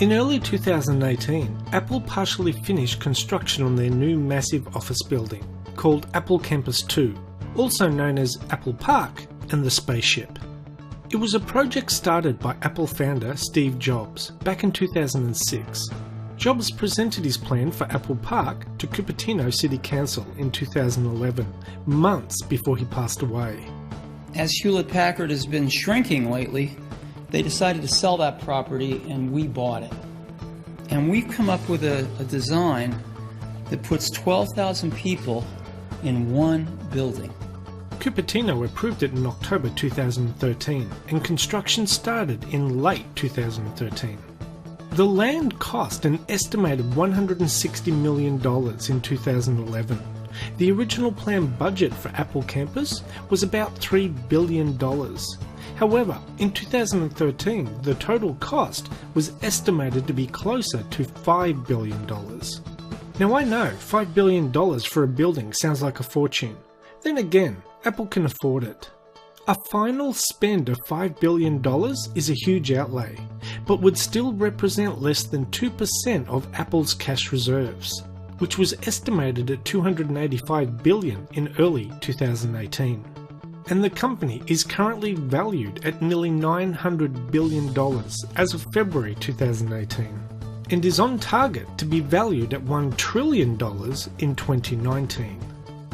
In early 2018, Apple partially finished construction on their new massive office building, called Apple Campus 2, also known as Apple Park and the Spaceship. It was a project started by Apple founder Steve Jobs back in 2006. Jobs presented his plan for Apple Park to Cupertino City Council in 2011, months before he passed away. As Hewlett-Packard has been shrinking lately, they decided to sell that property and we bought it. And we've come up with a design that puts 12,000 people in one building. Cupertino approved it in October 2013 and construction started in late 2013. The land cost an estimated $160 million in 2011. The original planned budget for Apple Campus was about $3 billion. However, in 2013, the total cost was estimated to be closer to $5 billion. Now I know $5 billion for a building sounds like a fortune. Then again, Apple can afford it. A final spend of $5 billion is a huge outlay, but would still represent less than 2% of Apple's cash reserves, which was estimated at $285 billion in early 2018. And the company is currently valued at nearly $900 billion as of February 2018, and is on target to be valued at $1 trillion in 2019.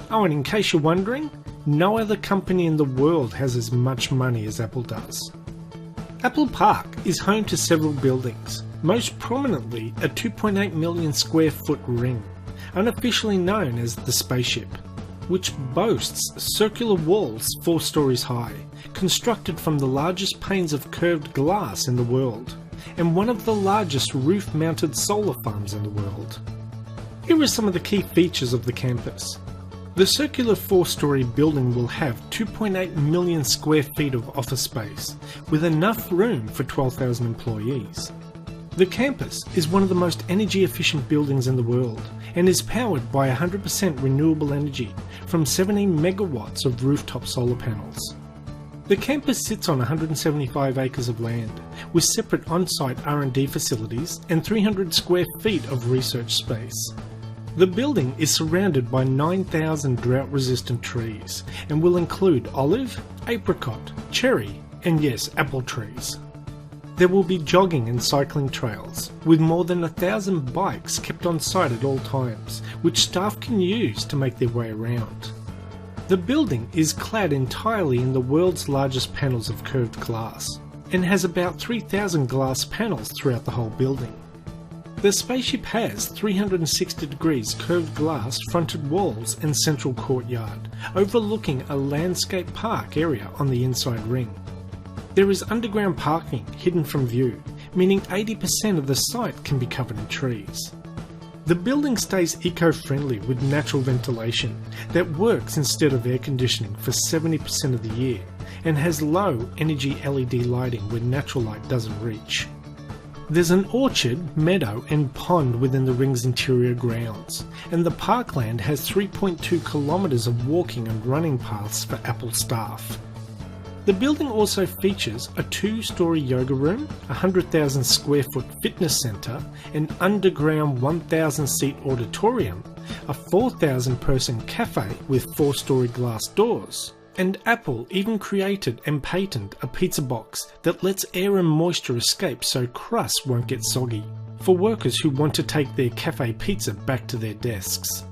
Oh, and in case you're wondering, no other company in the world has as much money as Apple does. Apple Park is home to several buildings, most prominently a 2.8 million square foot ring, unofficially known as the Spaceship, which boasts circular walls 4 stories high, constructed from the largest panes of curved glass in the world, and one of the largest roof-mounted solar farms in the world. Here are some of the key features of the campus. The circular 4-story building will have 2.8 million square feet of office space, with enough room for 12,000 employees. The campus is one of the most energy efficient buildings in the world and is powered by 100% renewable energy from 17 megawatts of rooftop solar panels. The campus sits on 175 acres of land, with separate on-site R&D facilities and 300 square feet of research space. The building is surrounded by 9,000 drought-resistant trees and will include olive, apricot, cherry, and yes, apple trees. There will be jogging and cycling trails, with more than 1,000 bikes kept on site at all times, which staff can use to make their way around. The building is clad entirely in the world's largest panels of curved glass, and has about 3,000 glass panels throughout the whole building. The Spaceship has 360 degrees curved glass fronted walls and central courtyard, overlooking a landscape park area on the inside ring. There is underground parking hidden from view, meaning 80% of the site can be covered in trees. The building stays eco-friendly with natural ventilation that works instead of air conditioning for 70% of the year, and has low energy LED lighting where natural light doesn't reach. There's an orchard, meadow and pond within the ring's interior grounds, and the parkland has 3.2 kilometers of walking and running paths for Apple staff. The building also features a 2-story yoga room, a 100,000 square foot fitness centre, an underground 1,000 seat auditorium, a 4,000 person cafe with 4-story glass doors, and Apple even created and patented a pizza box that lets air and moisture escape so crusts won't get soggy, for workers who want to take their cafe pizza back to their desks.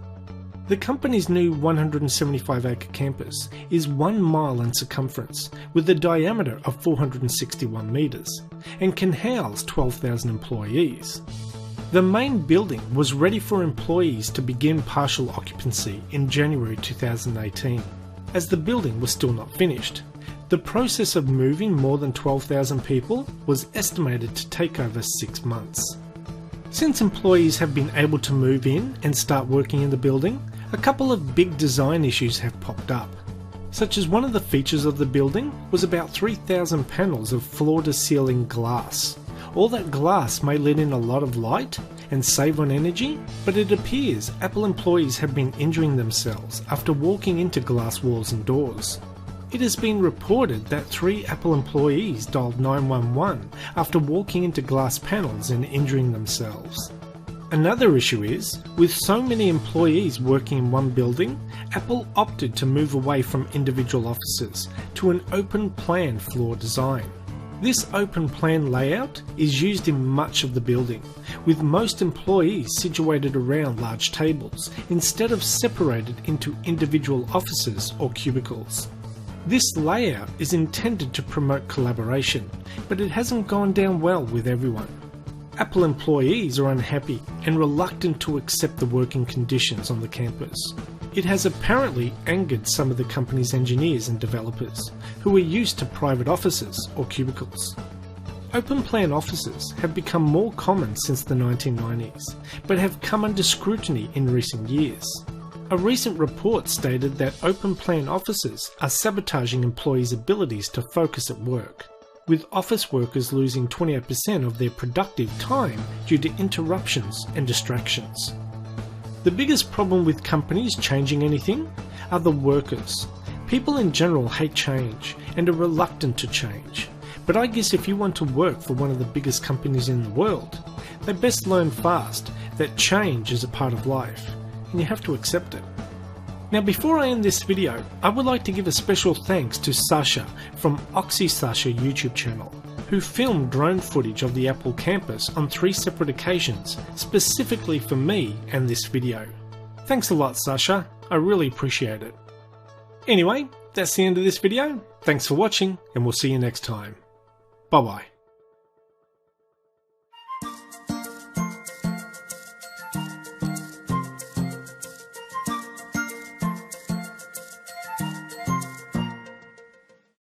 The company's new 175-acre campus is 1 mile in circumference, with a diameter of 461 metres, and can house 12,000 employees. The main building was ready for employees to begin partial occupancy in January 2018. As the building was still not finished, the process of moving more than 12,000 people was estimated to take over 6 months. Since employees have been able to move in and start working in the building, a couple of big design issues have popped up, such as one of the features of the building was about 3,000 panels of floor-to-ceiling glass. All that glass may let in a lot of light and save on energy, but it appears Apple employees have been injuring themselves after walking into glass walls and doors. It has been reported that 3 Apple employees dialed 911 after walking into glass panels and injuring themselves. Another issue is, with so many employees working in one building, Apple opted to move away from individual offices to an open plan floor design. This open plan layout is used in much of the building, with most employees situated around large tables instead of separated into individual offices or cubicles. This layout is intended to promote collaboration, but it hasn't gone down well with everyone. Apple employees are unhappy and reluctant to accept the working conditions on the campus. It has apparently angered some of the company's engineers and developers, who are used to private offices or cubicles. Open plan offices have become more common since the 1990s, but have come under scrutiny in recent years. A recent report stated that open plan offices are sabotaging employees' abilities to focus at work, with office workers losing 28% of their productive time due to interruptions and distractions. The biggest problem with companies changing anything are the workers. People in general hate change and are reluctant to change. But I guess if you want to work for one of the biggest companies in the world, they best learn fast that change is a part of life, and you have to accept it. Now, before I end this video, I would like to give a special thanks to Sasha from OxySasha YouTube channel, who filmed drone footage of the Apple campus on 3 separate occasions, specifically for me and this video. Thanks a lot, Sasha. I really appreciate it. Anyway, that's the end of this video. Thanks for watching, and we'll see you next time. Bye bye.